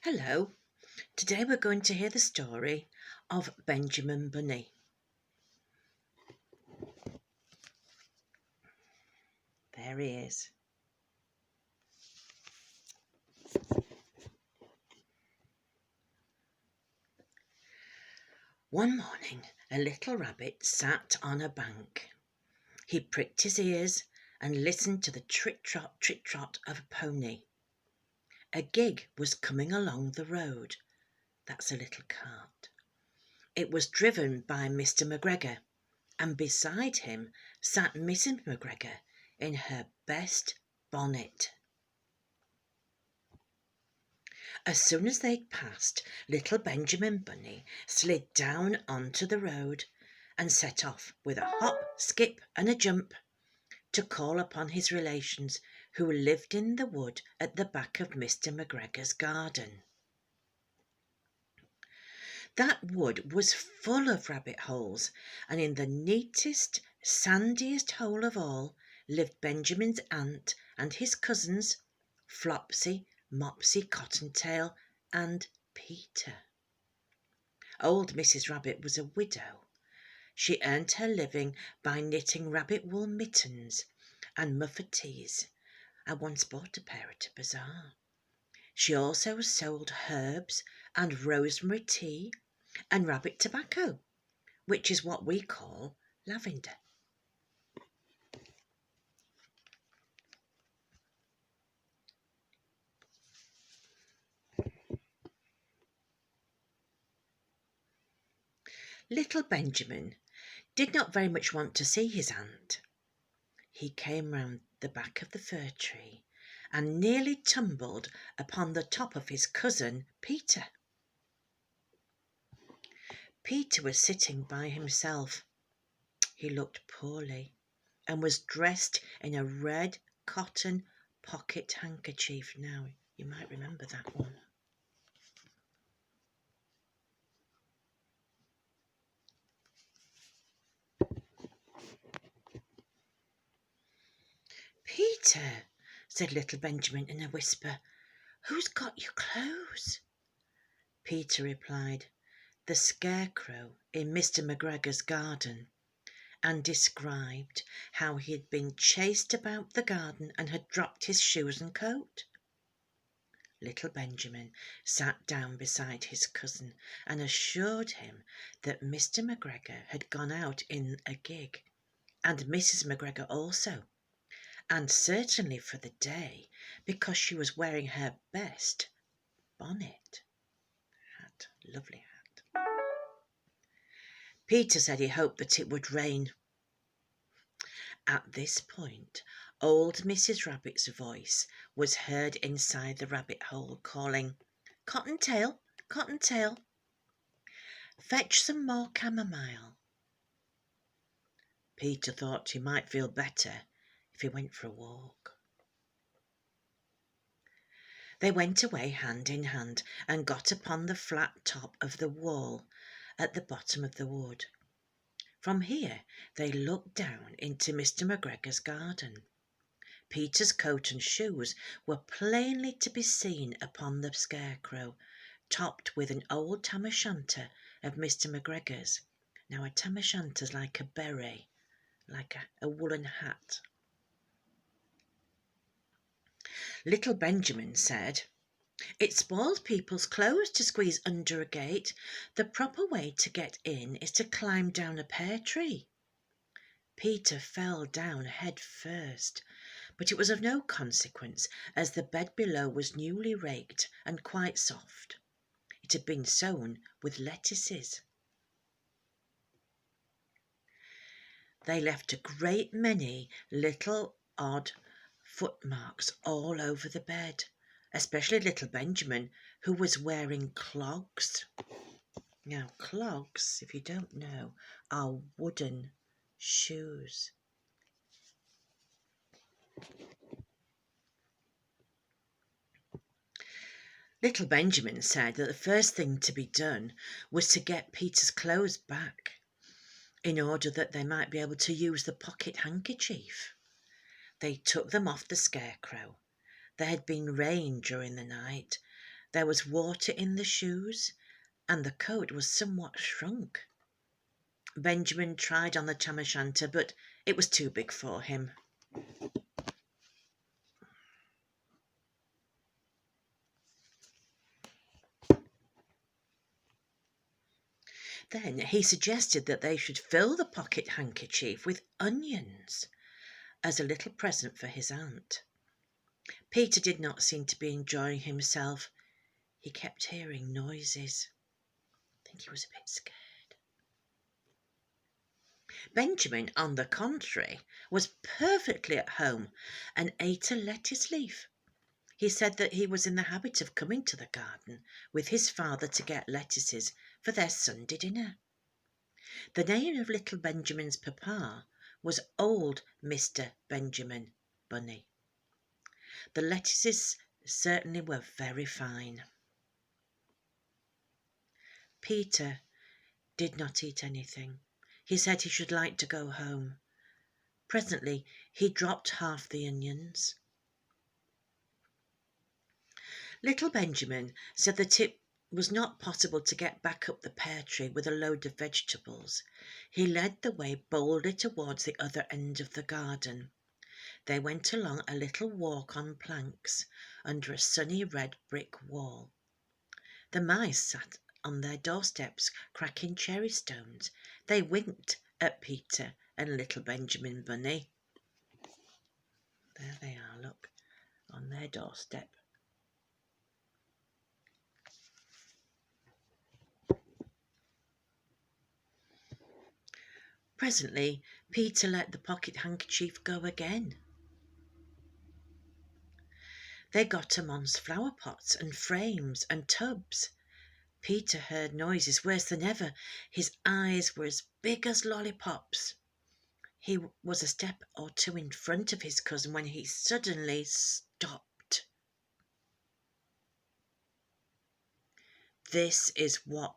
Hello, today we're going to hear the story of Benjamin Bunny. There he is. One morning, a little rabbit sat on a bank. He pricked his ears and listened to the trit-trot of a pony. A gig was coming along the road. That's a little cart. It was driven by Mr. McGregor, and beside him sat Mrs. McGregor in her best bonnet. As soon as they'd passed, little Benjamin Bunny slid down onto the road and set off with a hop, skip and a jump to call upon his relations who lived in the wood at the back of Mr. McGregor's garden. That wood was full of rabbit holes, and in the neatest, sandiest hole of all lived Benjamin's aunt and his cousins, Flopsy, Mopsy, Cottontail and Peter. Old Mrs. Rabbit was a widow. She earned her living by knitting rabbit wool mittens and muffetees. I once bought a pair at a bazaar. She also sold herbs and rosemary tea and rabbit tobacco, which is what we call lavender. Little Benjamin did not very much want to see his aunt. He came round the back of the fir tree and nearly tumbled upon the top of his cousin Peter. Peter was sitting by himself. He looked poorly and was dressed in a red cotton pocket handkerchief. Now, you might remember that one. Peter, said little Benjamin in a whisper, who's got your clothes? Peter replied, the scarecrow in Mr. McGregor's garden, and described how he had been chased about the garden and had dropped his shoes and coat. Little Benjamin sat down beside his cousin and assured him that Mr. McGregor had gone out in a gig, and Mrs. McGregor also, and certainly for the day, because she was wearing her best bonnet. Lovely hat. Peter said he hoped that it would rain. At this point, old Mrs. Rabbit's voice was heard inside the rabbit hole calling, Cottontail, Cottontail, fetch some more chamomile. Peter thought he might feel better if he went for a walk. They went away hand in hand and got upon the flat top of the wall at the bottom of the wood. From here they looked down into Mr. McGregor's garden. Peter's coat and shoes were plainly to be seen upon the scarecrow, topped with an old tam-o'-shanter of Mr. McGregor's. Now a tam-o'-shanter's like a beret, like a woolen hat. Little Benjamin said, it spoils people's clothes to squeeze under a gate. The proper way to get in is to climb down a pear tree. Peter fell down head first, but it was of no consequence, as the bed below was newly raked and quite soft. It had been sown with lettuces. They left a great many little odd footmarks all over the bed, especially little Benjamin, who was wearing clogs. Now, clogs, if you don't know, are wooden shoes. Little Benjamin said that the first thing to be done was to get Peter's clothes back, in order that they might be able to use the pocket handkerchief. They took them off the scarecrow. There had been rain during the night, There was water in the shoes, and the coat was somewhat shrunk. Benjamin tried on the tam o' shanter, but it was too big for him. Then he suggested that they should fill the pocket handkerchief with onions as a little present for his aunt. Peter did not seem to be enjoying himself. He kept hearing noises. I think he was a bit scared. Benjamin, on the contrary, was perfectly at home and ate a lettuce leaf. He said that he was in the habit of coming to the garden with his father to get lettuces for their Sunday dinner. The name of little Benjamin's papa was old Mr. Benjamin Bunny. The lettuces certainly were very fine. Peter did not eat anything. He said he should like to go home. Presently he dropped half the onions. Little Benjamin said that it was not possible to get back up the pear tree with a load of vegetables. He led the way boldly towards the other end of the garden. They went along a little walk on planks under a sunny red brick wall. The mice sat on their doorsteps cracking cherry stones. They winked at Peter and little Benjamin Bunny. There they are, look, on their doorstep. Presently, Peter let the pocket handkerchief go again. They got amongst flower pots and frames and tubs. Peter heard noises worse than ever. His eyes were as big as lollipops. He was a step or two in front of his cousin when he suddenly stopped. This is what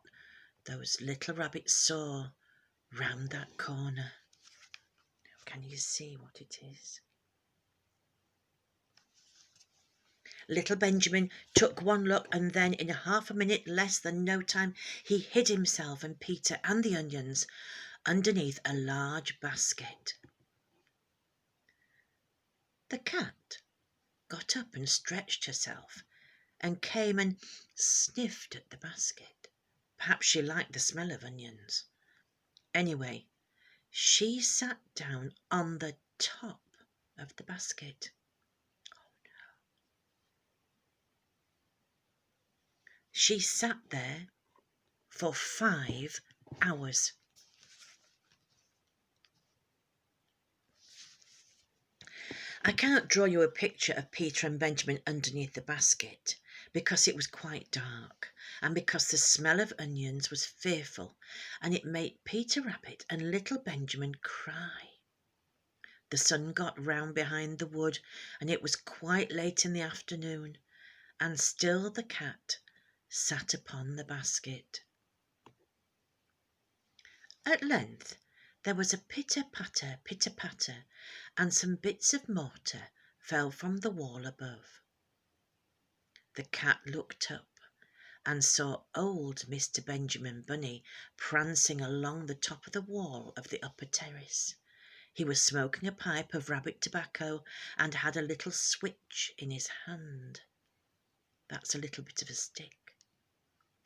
those little rabbits saw round that corner. Can you see what it is? Little Benjamin took one look, and then in half a minute, less than no time, he hid himself and Peter and the onions underneath a large basket. The cat got up and stretched herself and came and sniffed at the basket. Perhaps she liked the smell of onions. Anyway, she sat down on the top of the basket. She sat there for 5 hours. I cannot draw you a picture of Peter and Benjamin underneath the basket because it was quite dark and because the smell of onions was fearful, and it made Peter Rabbit and little Benjamin cry. The sun got round behind the wood, and it was quite late in the afternoon, and still the cat sat upon the basket. At length there was a pitter-patter, pitter-patter, and some bits of mortar fell from the wall above. The cat looked up and saw old Mr. Benjamin Bunny prancing along the top of the wall of the upper terrace. He was smoking a pipe of rabbit tobacco and had a little switch in his hand. That's a little bit of a stick.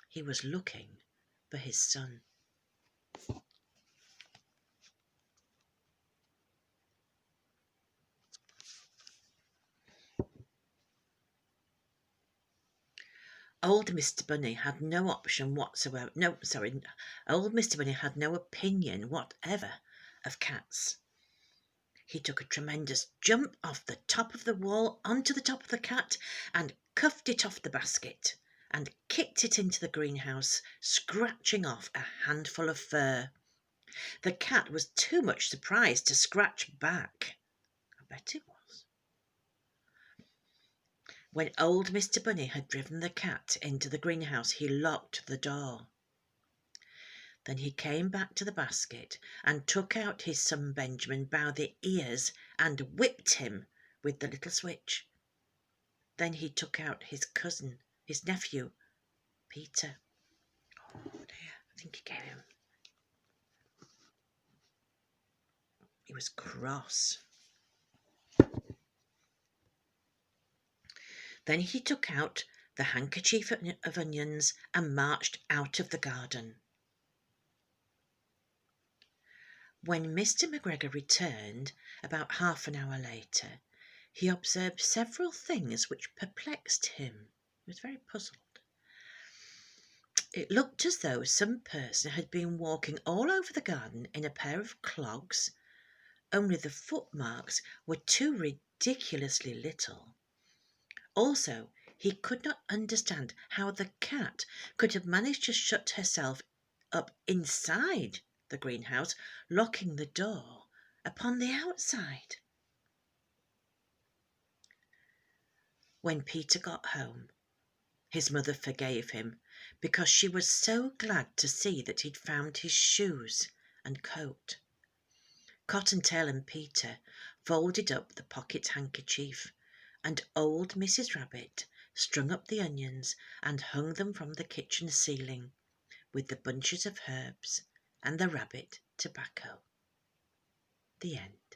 He was looking for his son. Old Mr. Bunny had no option whatsoever. Old Mr. Bunny had no opinion whatever of cats. He took a tremendous jump off the top of the wall onto the top of the cat and cuffed it off the basket and kicked it into the greenhouse, scratching off a handful of fur. The cat was too much surprised to scratch back. I bet it was. When old Mr. Bunny had driven the cat into the greenhouse, he locked the door. Then he came back to the basket and took out his son Benjamin by the ears and whipped him with the little switch. Then he took out his cousin his nephew, Peter. Oh dear, I think he was cross. Then he took out the handkerchief of onions and marched out of the garden. When Mr. McGregor returned about half an hour later, he observed several things which perplexed him. He was very puzzled. It looked as though some person had been walking all over the garden in a pair of clogs, only the footmarks were too ridiculously little. Also, he could not understand how the cat could have managed to shut herself up inside the greenhouse, locking the door upon the outside. When Peter got home, his mother forgave him because she was so glad to see that he'd found his shoes and coat. Cottontail and Peter folded up the pocket handkerchief, and old Mrs. Rabbit strung up the onions and hung them from the kitchen ceiling with the bunches of herbs and the rabbit tobacco. The end.